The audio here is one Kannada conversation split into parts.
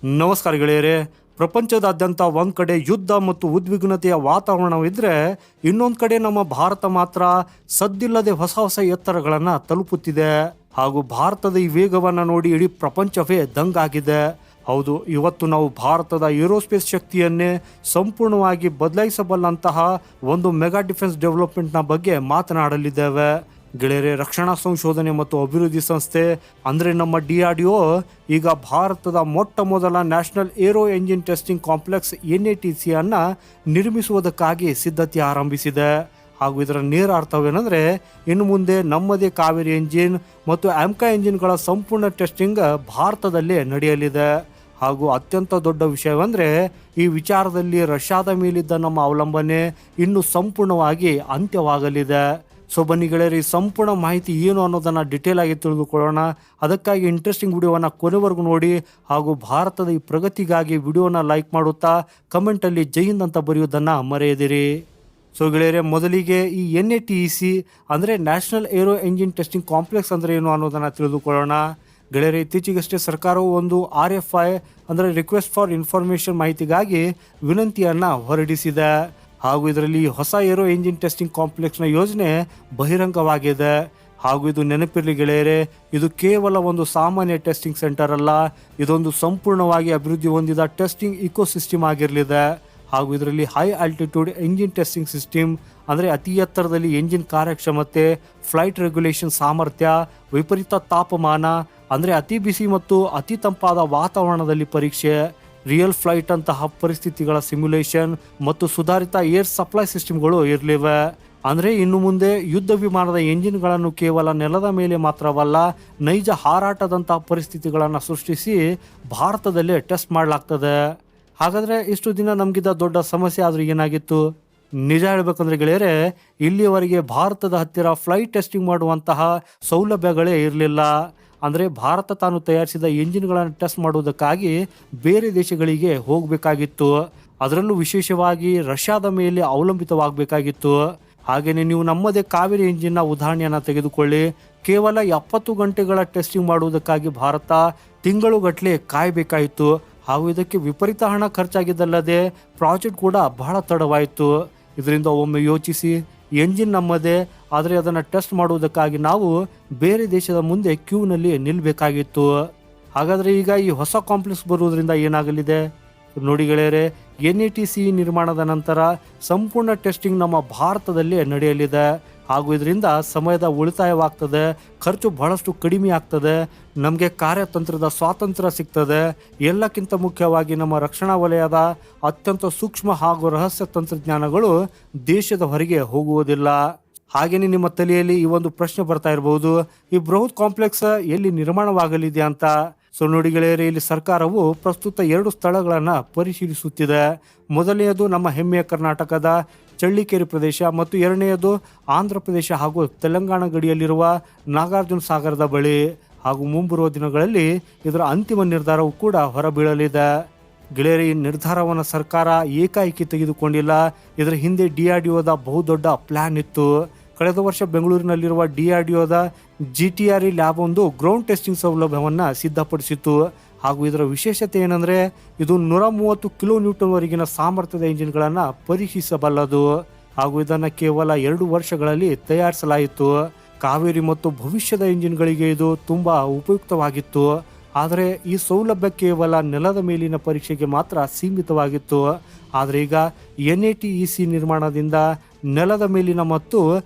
ನಮಸ್ಕಾರ ಗೆಳೆಯರೇ. ಪ್ರಪಂಚದಾದ್ಯಂತ ಒಂದು ಕಡೆ ಯುದ್ಧ ಮತ್ತು ಉದ್ವಿಗ್ನತೆಯ ವಾತಾವರಣವಿದ್ದರೆ ಇನ್ನೊಂದು ಕಡೆ ನಮ್ಮ ಭಾರತ ಮಾತ್ರ ಸದ್ದಿಲ್ಲದೆ ಹೊಸ ಹೊಸ ಎತ್ತರಗಳನ್ನು ತಲುಪುತ್ತಿದೆ. ಹಾಗೂ ಭಾರತದ ಈ ವೇಗವನ್ನು ನೋಡಿ ಇಡೀ ಪ್ರಪಂಚವೇ ದಂಗಾಗಿದೆ. ಹೌದು, ಇವತ್ತು ನಾವು ಭಾರತದ ಏರೋಸ್ಪೇಸ್ ಶಕ್ತಿಯನ್ನೇ ಸಂಪೂರ್ಣವಾಗಿ ಬದಲಾಯಿಸಬಲ್ಲಂತಹ ಒಂದು ಮೆಗಾ ಡಿಫೆನ್ಸ್ ಡೆವಲಪ್ಮೆಂಟ್ನ ಬಗ್ಗೆ ಮಾತನಾಡಲಿದ್ದೇವೆ. ಗೆಳೆಯರೆ, ರಕ್ಷಣಾ ಸಂಶೋಧನೆ ಮತ್ತು ಅಭಿವೃದ್ಧಿ ಸಂಸ್ಥೆ ಅಂದರೆ ನಮ್ಮ DRDO ಈಗ ಭಾರತದ ಮೊಟ್ಟ ಮೊದಲ national aero engine testing complex NATC ಅನ್ನು ನಿರ್ಮಿಸುವುದಕ್ಕಾಗಿ ಸಿದ್ಧತೆ ಆರಂಭಿಸಿದೆ. ಹಾಗೂ ಇದರ ನೇರ ಅರ್ಥವೇನೆಂದರೆ, ಇನ್ನು ಮುಂದೆ ನಮ್ಮದೇ ಕಾವೇರಿ ಎಂಜಿನ್ ಮತ್ತು AMCA ಎಂಜಿನ್ಗಳ ಸಂಪೂರ್ಣ ಟೆಸ್ಟಿಂಗ್ ಭಾರತದಲ್ಲೇ ನಡೆಯಲಿದೆ. ಹಾಗೂ ಅತ್ಯಂತ ದೊಡ್ಡ ವಿಷಯವೆಂದರೆ, ಈ ವಿಚಾರದಲ್ಲಿ ರಷ್ಯಾದ ಮೇಲಿದ್ದ ನಮ್ಮ ಅವಲಂಬನೆ ಇನ್ನು ಸಂಪೂರ್ಣವಾಗಿ ಅಂತ್ಯವಾಗಲಿದೆ. ಸೊ ಬನ್ನಿ ಗೆಳೆಯರಿ, ಸಂಪೂರ್ಣ ಮಾಹಿತಿ ಏನು ಅನ್ನೋದನ್ನು ಡಿಟೇಲ್ ಆಗಿ ತಿಳಿದುಕೊಳ್ಳೋಣ. ಅದಕ್ಕಾಗಿ ಇಂಟ್ರೆಸ್ಟಿಂಗ್ ವಿಡಿಯೋವನ್ನು ಕೊನೆವರೆಗೂ ನೋಡಿ ಹಾಗೂ ಭಾರತದ ಈ ಪ್ರಗತಿಗಾಗಿ ವಿಡಿಯೋನ ಲೈಕ್ ಮಾಡುತ್ತಾ ಕಮೆಂಟಲ್ಲಿ ಜೈ ಹಿಂದ್ ಅಂತ ಬರೆಯುವುದನ್ನು ಮರೆಯದಿರಿ. ಸೊ ಗೆಳೆಯರೆ, ಮೊದಲಿಗೆ ಈ NATEC ಅಂದರೆ national aero engine testing complex ಅಂದರೆ ಏನು ಅನ್ನೋದನ್ನು ತಿಳಿದುಕೊಳ್ಳೋಣ. ಗೆಳೆಯರೆ, ಇತ್ತೀಚೆಗಷ್ಟೇ ಸರ್ಕಾರವು ಒಂದು RFI ಅಂದರೆ ರಿಕ್ವೆಸ್ಟ್ ಫಾರ್ ಇನ್ಫಾರ್ಮೇಷನ್ ಮಾಹಿತಿಗಾಗಿ ವಿನಂತಿಯನ್ನು ಹೊರಡಿಸಿದೆ. ಹಾಗೂ ಇದರಲ್ಲಿ ಹೊಸ ಏರೋ ಎಂಜಿನ್ ಟೆಸ್ಟಿಂಗ್ ಕಾಂಪ್ಲೆಕ್ಸ್ನ ಯೋಜನೆ ಬಹಿರಂಗವಾಗಿದೆ. ಹಾಗೂ ಇದು ನೆನಪಿರಲಿ ಗೆಳೆಯರೆ, ಇದು ಕೇವಲ ಒಂದು ಸಾಮಾನ್ಯ ಟೆಸ್ಟಿಂಗ್ ಸೆಂಟರ್ ಅಲ್ಲ, ಇದೊಂದು ಸಂಪೂರ್ಣವಾಗಿ ಅಭಿವೃದ್ಧಿ ಹೊಂದಿದ ಟೆಸ್ಟಿಂಗ್ ಇಕೋಸಿಸ್ಟಮ್ ಆಗಿರಲಿದೆ. ಹಾಗೂ ಇದರಲ್ಲಿ high altitude engine testing system ಅಂದರೆ ಅತಿ ಎತ್ತರದಲ್ಲಿ ಎಂಜಿನ್ ಕಾರ್ಯಕ್ಷಮತೆ, ಫ್ಲೈಟ್ ರೆಗ್ಯುಲೇಷನ್ ಸಾಮರ್ಥ್ಯ, ವಿಪರೀತ ತಾಪಮಾನ ಅಂದರೆ ಅತಿ ಬಿಸಿ ಮತ್ತು ಅತಿ ತಂಪಾದ ವಾತಾವರಣದಲ್ಲಿ ಪರೀಕ್ಷೆ, ರಿಯಲ್ ಫ್ಲೈಟ್ ಅಂತಹ ಪರಿಸ್ಥಿತಿಗಳ ಸಿಮ್ಯುಲೇಷನ್ ಮತ್ತು ಸುಧಾರಿತ ಏರ್ ಸಪ್ಲೈ ಸಿಸ್ಟಮ್ಗಳು ಇರಲಿವೆ. ಅಂದರೆ ಇನ್ನು ಮುಂದೆ ಯುದ್ಧ ವಿಮಾನದ ಎಂಜಿನ್ಗಳನ್ನು ಕೇವಲ ನೆಲದ ಮೇಲೆ ಮಾತ್ರವಲ್ಲ, ನೈಜ ಹಾರಾಟದಂತಹ ಪರಿಸ್ಥಿತಿಗಳನ್ನು ಸೃಷ್ಟಿಸಿ ಭಾರತದಲ್ಲೇ ಟೆಸ್ಟ್ ಮಾಡಲಾಗ್ತದೆ. ಹಾಗಾದರೆ ಇಷ್ಟು ದಿನ ನಮಗಿದ್ದ ದೊಡ್ಡ ಸಮಸ್ಯೆ ಆದರೂ ಏನಾಗಿತ್ತು? ನಿಜ ಹೇಳಬೇಕಂದ್ರೆ ಗೆಳೆಯರೆ, ಇಲ್ಲಿಯವರೆಗೆ ಭಾರತದ ಹತ್ತಿರ ಫ್ಲೈಟ್ ಟೆಸ್ಟಿಂಗ್ ಮಾಡುವಂತಹ ಸೌಲಭ್ಯಗಳೇ ಇರಲಿಲ್ಲ. ಅಂದರೆ ಭಾರತ ತಾನು ತಯಾರಿಸಿದ ಎಂಜಿನ್ಗಳನ್ನು ಟೆಸ್ಟ್ ಮಾಡುವುದಕ್ಕಾಗಿ ಬೇರೆ ದೇಶಗಳಿಗೆ ಹೋಗಬೇಕಾಗಿತ್ತು. ಅದರಲ್ಲೂ ವಿಶೇಷವಾಗಿ ರಷ್ಯಾದ ಮೇಲೆ ಅವಲಂಬಿತವಾಗಬೇಕಾಗಿತ್ತು. ಹಾಗೆಯೇ ನೀವು ನಮ್ಮದೇ ಕಾವೇರಿ ಎಂಜಿನ್ನ ಉದಾಹರಣೆಯನ್ನು ತೆಗೆದುಕೊಳ್ಳಿ. ಕೇವಲ 70 ಗಂಟೆಗಳ ಟೆಸ್ಟಿಂಗ್ ಮಾಡುವುದಕ್ಕಾಗಿ ಭಾರತ ತಿಂಗಳುಗಟ್ಟಲೆ ಕಾಯಬೇಕಾಯಿತು. ಹಾಗೂ ಇದಕ್ಕೆ ವಿಪರೀತ ಹಣ ಖರ್ಚಾಗಿದ್ದಲ್ಲದೆ ಪ್ರಾಜೆಕ್ಟ್ ಕೂಡ ಬಹಳ ತಡವಾಯಿತು. ಇದರಿಂದ ಒಮ್ಮೆ ಯೋಚಿಸಿ, ಎಂಜಿನ್ ನಮ್ಮದೇ, ಆದರೆ ಅದನ್ನು ಟೆಸ್ಟ್ ಮಾಡುವುದಕ್ಕಾಗಿ ನಾವು ಬೇರೆ ದೇಶದ ಮುಂದೆ ಕ್ಯೂನಲ್ಲಿ ನಿಲ್ಲಬೇಕಾಗಿತ್ತು. ಹಾಗಾದರೆ ಈಗ ಈ ಹೊಸ ಕಾಂಪ್ಲೆಕ್ಸ್ ಬರುವುದರಿಂದ ಏನಾಗಲಿದೆ ನೋಡಿ ಗೆಳೆಯರೆ. NATC ನಿರ್ಮಾಣದ ನಂತರ ಸಂಪೂರ್ಣ ಟೆಸ್ಟಿಂಗ್ ನಮ್ಮ ಭಾರತದಲ್ಲೇ ನಡೆಯಲಿದೆ. ಹಾಗೂ ಇದರಿಂದ ಸಮಯದ ಉಳಿತಾಯವಾಗ್ತದೆ, ಖರ್ಚು ಬಹಳಷ್ಟು ಕಡಿಮೆ ಆಗ್ತದೆ, ನಮಗೆ ಕಾರ್ಯತಂತ್ರದ ಸ್ವಾತಂತ್ರ್ಯ ಸಿಗ್ತದೆ. ಎಲ್ಲಕ್ಕಿಂತ ಮುಖ್ಯವಾಗಿ ನಮ್ಮ ರಕ್ಷಣಾ ವಲಯದ ಅತ್ಯಂತ ಸೂಕ್ಷ್ಮ ಹಾಗೂ ರಹಸ್ಯ ತಂತ್ರಜ್ಞಾನಗಳು ದೇಶದ ಹೊರಗೆ ಹೋಗುವುದಿಲ್ಲ. ಹಾಗೆಯೇ ನಿಮ್ಮ ತಲೆಯಲ್ಲಿ ಈ ಒಂದು ಪ್ರಶ್ನೆ ಬರ್ತಾ ಇರಬಹುದು, ಈ ಬೃಹತ್ ಕಾಂಪ್ಲೆಕ್ಸ್ ಎಲ್ಲಿ ನಿರ್ಮಾಣವಾಗಲಿದೆ ಅಂತ. ಸೊ ನೋಡಿ ಗೆಳೆಯರೆ, ಇಲ್ಲಿ ಸರ್ಕಾರವು ಪ್ರಸ್ತುತ 2 ಸ್ಥಳಗಳನ್ನು ಪರಿಶೀಲಿಸುತ್ತಿದೆ. ಮೊದಲನೆಯದು ನಮ್ಮ ಹೆಮ್ಮೆಯ ಕರ್ನಾಟಕದ ಚಳ್ಳಿಕೆರೆ ಪ್ರದೇಶ ಮತ್ತು ಎರಡನೆಯದು ಆಂಧ್ರ ಪ್ರದೇಶ ಹಾಗೂ ತೆಲಂಗಾಣ ಗಡಿಯಲ್ಲಿರುವ ನಾಗಾರ್ಜುನ ಸಾಗರದ ಬಳಿ. ಹಾಗೂ ಮುಂಬರುವ ದಿನಗಳಲ್ಲಿ ಇದರ ಅಂತಿಮ ನಿರ್ಧಾರವು ಕೂಡ ಹೊರಬೀಳಲಿದೆ. ಗೆಳೆಯರೆ, ಈ ನಿರ್ಧಾರವನ್ನು ಸರ್ಕಾರ ಏಕಾಏಕಿ ತೆಗೆದುಕೊಂಡಿಲ್ಲ. ಇದರ ಹಿಂದೆ DRDOದ ಬಹುದೊಡ್ಡ ಪ್ಲಾನ್ ಇತ್ತು. ಕಳೆದ ವರ್ಷ ಬೆಂಗಳೂರಿನಲ್ಲಿರುವ DRDOದ GTRE ಲ್ಯಾಬ್ ಒಂದು ಗ್ರೌಂಡ್ ಟೆಸ್ಟಿಂಗ್ ಸೌಲಭ್ಯವನ್ನು ಸಿದ್ಧಪಡಿಸಿತ್ತು. ಹಾಗೂ ಇದರ ವಿಶೇಷತೆ ಏನಂದರೆ, ಇದು 130 ಕಿಲೋನ್ಯೂಟನ್ವರೆಗಿನ ಸಾಮರ್ಥ್ಯದ ಎಂಜಿನ್ಗಳನ್ನು ಪರೀಕ್ಷಿಸಬಲ್ಲದು. ಹಾಗೂ ಇದನ್ನು ಕೇವಲ 2 ವರ್ಷಗಳಲ್ಲಿ ತಯಾರಿಸಲಾಯಿತು. ಕಾವೇರಿ ಮತ್ತು ಭವಿಷ್ಯದ ಎಂಜಿನ್ಗಳಿಗೆ ಇದು ತುಂಬ ಉಪಯುಕ್ತವಾಗಿತ್ತು. ಆದರೆ ಈ ಸೌಲಭ್ಯ ಕೇವಲ ನೆಲದ ಮೇಲಿನ ಪರೀಕ್ಷೆಗೆ ಮಾತ್ರ ಸೀಮಿತವಾಗಿತ್ತು. ಆದರೆ ಈಗ NATEC ನಿರ್ಮಾಣದಿಂದ ನೆಲದ ಮೇಲಿನ ಮತ್ತು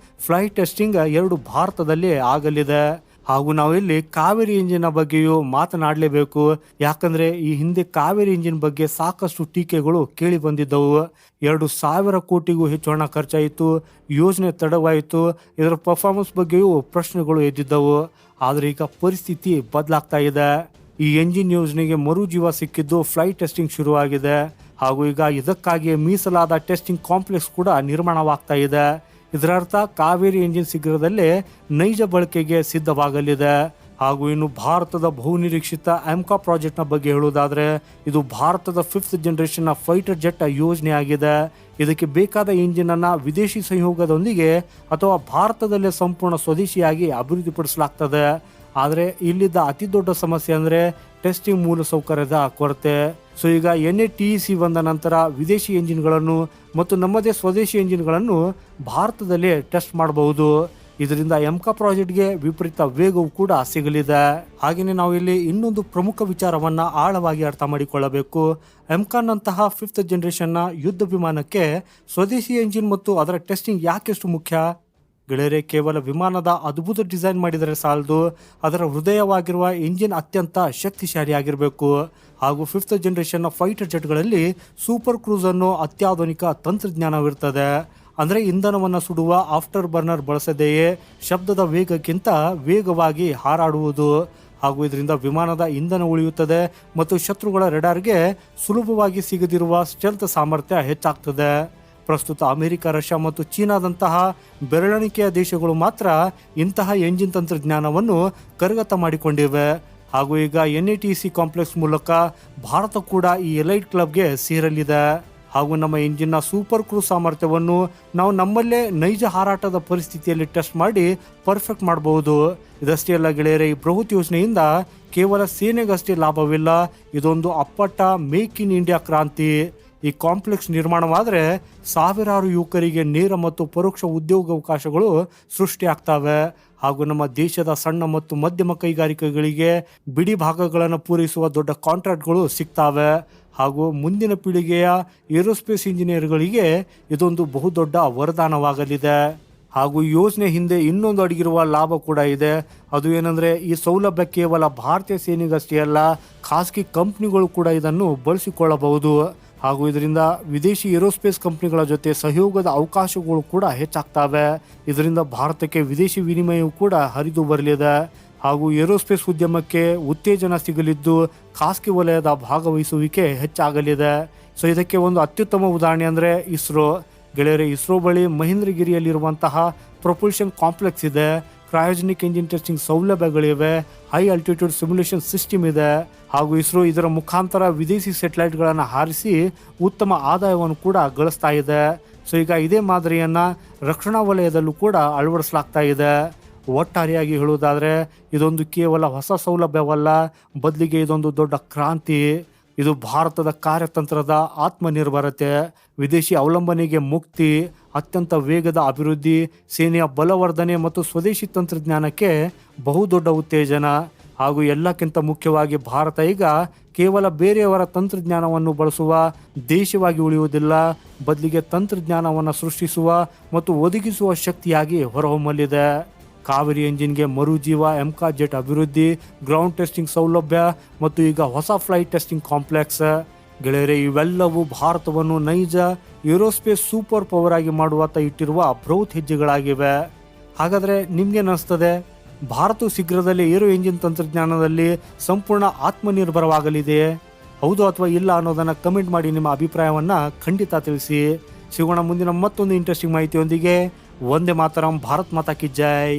ಫ್ಲೈಟ್ ಟೆಸ್ಟಿಂಗ್ 2 ಭಾರತದಲ್ಲೇ ಆಗಲಿದೆ. ಹಾಗೂ ನಾವಿಲ್ಲಿ ಕಾವೇರಿ ಇಂಜಿನ್ ಬಗ್ಗೆಯೂ ಮಾತನಾಡಲೇಬೇಕು. ಯಾಕಂದರೆ ಈ ಹಿಂದೆ ಕಾವೇರಿ ಇಂಜಿನ್ ಬಗ್ಗೆ ಸಾಕಷ್ಟು ಟೀಕೆಗಳು ಕೇಳಿ ಬಂದಿದ್ದವು. 2,000 ಕೋಟಿಗೂ ಹೆಚ್ಚು ಹಣ ಖರ್ಚಾಯಿತು, ಯೋಜನೆ ತಡವಾಯಿತು, ಇದರ ಪರ್ಫಾರ್ಮೆನ್ಸ್ ಬಗ್ಗೆಯೂ ಪ್ರಶ್ನೆಗಳು ಎದ್ದಿದ್ದವು. ಆದರೆ ಈಗ ಪರಿಸ್ಥಿತಿ ಬದಲಾಗ್ತಾ ಇದೆ. ಈ ಎಂಜಿನ್ ಯೋಜನೆಗೆ ಮರುಜೀವ ಸಿಕ್ಕಿದ್ದು ಫ್ಲೈಟ್ ಟೆಸ್ಟಿಂಗ್ ಶುರುವಾಗಿದೆ. ಹಾಗೂ ಈಗ ಇದಕ್ಕಾಗಿ ಮೀಸಲಾದ ಟೆಸ್ಟಿಂಗ್ ಕಾಂಪ್ಲೆಕ್ಸ್ ಕೂಡ ನಿರ್ಮಾಣವಾಗ್ತಾ ಇದೆ. ಇದರರ್ಥ ಕಾವೇರಿ ಎಂಜಿನ್ ಶೀಘ್ರದಲ್ಲೇ ನೈಜ ಬಳಕೆಗೆ ಸಿದ್ಧವಾಗಲಿದೆ. ಹಾಗೂ ಇನ್ನು ಭಾರತದ ಬಹುನಿರೀಕ್ಷಿತ AMCA ಪ್ರಾಜೆಕ್ಟ್ನ ಬಗ್ಗೆ ಹೇಳುವುದಾದರೆ, ಇದು ಭಾರತದ 5th ಜನರೇಷನ್ನ ಫೈಟರ್ ಜೆಟ್ ಯೋಜನೆ ಆಗಿದೆ. ಇದಕ್ಕೆ ಬೇಕಾದ ಇಂಜಿನನ್ನು ವಿದೇಶಿ ಸಂಯೋಗದೊಂದಿಗೆ ಅಥವಾ ಭಾರತದಲ್ಲೇ ಸಂಪೂರ್ಣ ಸ್ವದೇಶಿಯಾಗಿ ಅಭಿವೃದ್ಧಿಪಡಿಸಲಾಗ್ತದೆ. ಆದರೆ ಇಲ್ಲಿದ್ದ ಅತಿ ದೊಡ್ಡ ಸಮಸ್ಯೆ ಅಂದರೆ ಟೆಸ್ಟಿಂಗ್ ಮೂಲಸೌಕರ್ಯದ ಕೊರತೆ. ಸೊ ಈಗ NATEC ಬಂದ ನಂತರ ವಿದೇಶಿ ಎಂಜಿನ್ಗಳನ್ನು ಮತ್ತು ನಮ್ಮದೇ ಸ್ವದೇಶಿ ಎಂಜಿನ್ಗಳನ್ನು ಭಾರತದಲ್ಲಿ ಟೆಸ್ಟ್ ಮಾಡಬಹುದು. ಇದರಿಂದ ಎಂಕಾ ಪ್ರಾಜೆಕ್ಟ್ಗೆ ವಿಪರೀತ ವೇಗವು ಕೂಡ ಸಿಗಲಿದೆ. ಹಾಗೆಯೇ ನಾವು ಇಲ್ಲಿ ಇನ್ನೊಂದು ಪ್ರಮುಖ ವಿಚಾರವನ್ನ ಆಳವಾಗಿ ಅರ್ಥ ಮಾಡಿಕೊಳ್ಳಬೇಕು. ಎಂಕಾನ್ನಂತಹ 5th ಜನರೇಷನ್ನ ಯುದ್ಧ ವಿಮಾನಕ್ಕೆ ಸ್ವದೇಶಿ ಎಂಜಿನ್ ಮತ್ತು ಅದರ ಟೆಸ್ಟಿಂಗ್ ಯಾಕೆಷ್ಟು ಮುಖ್ಯ? ಗೆಳೆಯರೆ, ಕೇವಲ ವಿಮಾನದ ಅದ್ಭುತ ಡಿಸೈನ್ ಮಾಡಿದರೆ ಸಾಲದು, ಅದರ ಹೃದಯವಾಗಿರುವ ಇಂಜಿನ್ ಅತ್ಯಂತ ಶಕ್ತಿಶಾಲಿಯಾಗಿರಬೇಕು. ಹಾಗೂ 5th ಜನರೇಷನ್ನ ಫೈಟರ್ ಜೆಟ್ಗಳಲ್ಲಿ ಸೂಪರ್ ಕ್ರೂಸ್ ಅನ್ನೋ ಅತ್ಯಾಧುನಿಕ ತಂತ್ರಜ್ಞಾನವಿರ್ತದೆ. ಅಂದರೆ ಇಂಧನವನ್ನು ಸುಡುವ ಆಫ್ಟರ್ ಬರ್ನರ್ ಬಳಸದೆಯೇ ಶಬ್ದದ ವೇಗಕ್ಕಿಂತ ವೇಗವಾಗಿ ಹಾರಾಡುವುದು. ಹಾಗೂ ಇದರಿಂದ ವಿಮಾನದ ಇಂಧನ ಉಳಿಯುತ್ತದೆ ಮತ್ತು ಶತ್ರುಗಳ ರೆಡಾರ್ಗೆ ಸುಲಭವಾಗಿ ಸಿಗದಿರುವ ಸ್ಟೆಲ್ತ್ ಸಾಮರ್ಥ್ಯ ಹೆಚ್ಚಾಗ್ತದೆ. ಪ್ರಸ್ತುತ ಅಮೆರಿಕ, ರಷ್ಯಾ ಮತ್ತು ಚೀನಾದಂತಹ ಬೆರಳೆಣಿಕೆಯ ದೇಶಗಳು ಮಾತ್ರ ಇಂತಹ ಎಂಜಿನ್ ತಂತ್ರಜ್ಞಾನವನ್ನು ಕರಗತ ಮಾಡಿಕೊಂಡಿವೆ. ಹಾಗೂ ಈಗ NATEC ಕಾಂಪ್ಲೆಕ್ಸ್ ಮೂಲಕ ಭಾರತ ಕೂಡ ಈ ಎಲೈಟ್ ಕ್ಲಬ್ಗೆ ಸೇರಲಿದೆ. ಹಾಗೂ ನಮ್ಮ ಇಂಜಿನ್ನ ಸೂಪರ್ ಕ್ರೂಸ್ ಸಾಮರ್ಥ್ಯವನ್ನು ನಾವು ನಮ್ಮಲ್ಲೇ ನೈಜ ಹಾರಾಟದ ಪರಿಸ್ಥಿತಿಯಲ್ಲಿ ಟೆಸ್ಟ್ ಮಾಡಿ ಪರ್ಫೆಕ್ಟ್ ಮಾಡಬಹುದು. ಇದಷ್ಟೇ ಅಲ್ಲ ಗೆಳೆಯರೆ, ಈ ಬೃಹತ್ ಯೋಜನೆಯಿಂದ ಕೇವಲ ಸೇನೆಗಷ್ಟೇ ಲಾಭವಿಲ್ಲ, ಇದೊಂದು ಅಪ್ಪಟ ಮೇಕ್ ಇನ್ ಇಂಡಿಯಾ ಕ್ರಾಂತಿ. ಈ ಕಾಂಪ್ಲೆಕ್ಸ್ ನಿರ್ಮಾಣವಾದರೆ ಸಾವಿರಾರು ಯುವಕರಿಗೆ ನೇರ ಮತ್ತು ಪರೋಕ್ಷ ಉದ್ಯೋಗಾವಕಾಶಗಳು ಸೃಷ್ಟಿಯಾಗ್ತವೆ. ಹಾಗೂ ನಮ್ಮ ದೇಶದ ಸಣ್ಣ ಮತ್ತು ಮಧ್ಯಮ ಕೈಗಾರಿಕೆಗಳಿಗೆ ಬಿಡಿ ಭಾಗಗಳನ್ನು ಪೂರೈಸುವ ದೊಡ್ಡ ಕಾಂಟ್ರಾಕ್ಟ್ಗಳು ಸಿಗ್ತವೆ. ಹಾಗೂ ಮುಂದಿನ ಪೀಳಿಗೆಯ ಏರೋಸ್ಪೇಸ್ ಇಂಜಿನಿಯರ್ಗಳಿಗೆ ಇದೊಂದು ಬಹುದೊಡ್ಡ ವರದಾನವಾಗಲಿದೆ. ಹಾಗೂ ಯೋಜನೆ ಹಿಂದೆ ಇನ್ನೊಂದು ಅಡಗಿರುವ ಲಾಭ ಕೂಡ ಇದೆ. ಅದು ಏನಂದರೆ, ಈ ಸೌಲಭ್ಯ ಕೇವಲ ಭಾರತೀಯ ಸೇನೆಗಷ್ಟೇ ಅಲ್ಲ, ಖಾಸಗಿ ಕಂಪ್ನಿಗಳು ಕೂಡ ಇದನ್ನು ಬಳಸಿಕೊಳ್ಳಬಹುದು. ಹಾಗೂ ಇದರಿಂದ ವಿದೇಶಿ ಏರೋಸ್ಪೇಸ್ ಕಂಪ್ನಿಗಳ ಜೊತೆ ಸಹಯೋಗದ ಅವಕಾಶಗಳು ಕೂಡ ಹೆಚ್ಚಾಗ್ತವೆ. ಇದರಿಂದ ಭಾರತಕ್ಕೆ ವಿದೇಶಿ ವಿನಿಮಯವು ಕೂಡ ಹರಿದು ಬರಲಿದೆ. ಹಾಗೂ ಏರೋಸ್ಪೇಸ್ ಉದ್ಯಮಕ್ಕೆ ಉತ್ತೇಜನ ಸಿಗಲಿದ್ದು ಖಾಸಗಿ ವಲಯದ ಭಾಗವಹಿಸುವಿಕೆ ಹೆಚ್ಚಾಗಲಿದೆ. ಸೊ ಇದಕ್ಕೆ ಒಂದು ಅತ್ಯುತ್ತಮ ಉದಾಹರಣೆ ಅಂದರೆ ಇಸ್ರೋ. ಗೆಳೆಯರೆ, ಇಸ್ರೋ ಬಳಿ ಮಹೇಂದ್ರಗಿರಿಯಲ್ಲಿರುವಂತಹ ಪ್ರೊಪಲ್ಷನ್ ಕಾಂಪ್ಲೆಕ್ಸ್ ಇದೆ, ಕ್ರಯೋಜೆನಿಕ್ ಎಂಜಿನ್ ಟೆಸ್ಟಿಂಗ್ ಸೌಲಭ್ಯಗಳಿವೆ, ಹೈ ಆಲ್ಟಿಟ್ಯೂಡ್ ಸಿಮ್ಯುಲೇಷನ್ ಸಿಸ್ಟಮ್ ಇದೆ. ಹಾಗೂ ಇಸ್ರೋ ಇದರ ಮುಖಾಂತರ ವಿದೇಶಿ ಸ್ಯಾಟಲೈಟ್ಗಳನ್ನು ಹಾರಿಸಿ ಉತ್ತಮ ಆದಾಯವನ್ನು ಕೂಡ ಗಳಿಸ್ತಾ ಇದೆ. ಸೊ ಈಗ ಇದೇ ಮಾದರಿಯನ್ನು ರಕ್ಷಣಾ ವಲಯದಲ್ಲೂ ಕೂಡ ಅಳವಡಿಸಲಾಗ್ತಾ ಇದೆ. ಒಟ್ಟಾರೆಯಾಗಿ ಹೇಳುವುದಾದರೆ ಇದೊಂದು ಕೇವಲ ಹೊಸ ಸೌಲಭ್ಯವಲ್ಲ, ಬದಲಿಗೆ ಇದೊಂದು ದೊಡ್ಡ ಕ್ರಾಂತಿ. ಇದು ಭಾರತದ ಕಾರ್ಯತಂತ್ರದ ಆತ್ಮನಿರ್ಭರತೆ, ವಿದೇಶಿ ಅವಲಂಬನೆಗೆ ಮುಕ್ತಿ, ಅತ್ಯಂತ ವೇಗದ ಅಭಿವೃದ್ಧಿ, ಸೇನೆಯ ಬಲವರ್ಧನೆ ಮತ್ತು ಸ್ವದೇಶಿ ತಂತ್ರಜ್ಞಾನಕ್ಕೆ ಬಹುದೊಡ್ಡ ಉತ್ತೇಜನ. ಹಾಗೂ ಎಲ್ಲಕ್ಕಿಂತ ಮುಖ್ಯವಾಗಿ ಭಾರತ ಈಗ ಕೇವಲ ಬೇರೆಯವರ ತಂತ್ರಜ್ಞಾನವನ್ನು ಬಳಸುವ ದೇಶವಾಗಿ ಉಳಿಯುವುದಿಲ್ಲ, ಬದಲಿಗೆ ತಂತ್ರಜ್ಞಾನವನ್ನು ಸೃಷ್ಟಿಸುವ ಮತ್ತು ಒದಗಿಸುವ ಶಕ್ತಿಯಾಗಿ ಹೊರಹೊಮ್ಮಲಿದೆ. ಕಾವೇರಿ ಎಂಜಿನ್ಗೆ ಮರುಜೀವ, ಎಂಕಾ ಜೆಟ್ ಅಭಿವೃದ್ಧಿ, ಗ್ರೌಂಡ್ ಟೆಸ್ಟಿಂಗ್ ಸೌಲಭ್ಯ ಮತ್ತು ಈಗ ಹೊಸ ಫ್ಲೈಟ್ ಟೆಸ್ಟಿಂಗ್ ಕಾಂಪ್ಲೆಕ್ಸ್. ಗೆಳೆಯರೆ, ಇವೆಲ್ಲವೂ ಭಾರತವನ್ನು ನೈಜ ಏರೋಸ್ಪೇಸ್ ಸೂಪರ್ ಪವರ್ ಆಗಿ ಮಾಡುವತ್ತ ಇಟ್ಟಿರುವ ಬೃಹತ್ ಹೆಜ್ಜೆಗಳಾಗಿವೆ. ಹಾಗಾದರೆ ನಿಮ್ಗೇನಿಸ್ತದೆ? ಭಾರತ ಶೀಘ್ರದಲ್ಲೇ ಏರೋ ಎಂಜಿನ್ ತಂತ್ರಜ್ಞಾನದಲ್ಲಿ ಸಂಪೂರ್ಣ ಆತ್ಮನಿರ್ಭರವಾಗಲಿದೆಯೇ? ಹೌದು ಅಥವಾ ಇಲ್ಲ ಅನ್ನೋದನ್ನು ಕಮೆಂಟ್ ಮಾಡಿ ನಿಮ್ಮ ಅಭಿಪ್ರಾಯವನ್ನು ಖಂಡಿತ ತಿಳಿಸಿ. ಸಿಗೋಣ ಮುಂದಿನ ಮತ್ತೊಂದು ಇಂಟ್ರೆಸ್ಟಿಂಗ್ ಮಾಹಿತಿಯೊಂದಿಗೆ. ವಂದೇ ಮಾತರಂ. ಭಾರತ್ ಮಾತಾ ಕಿ ಜೈ.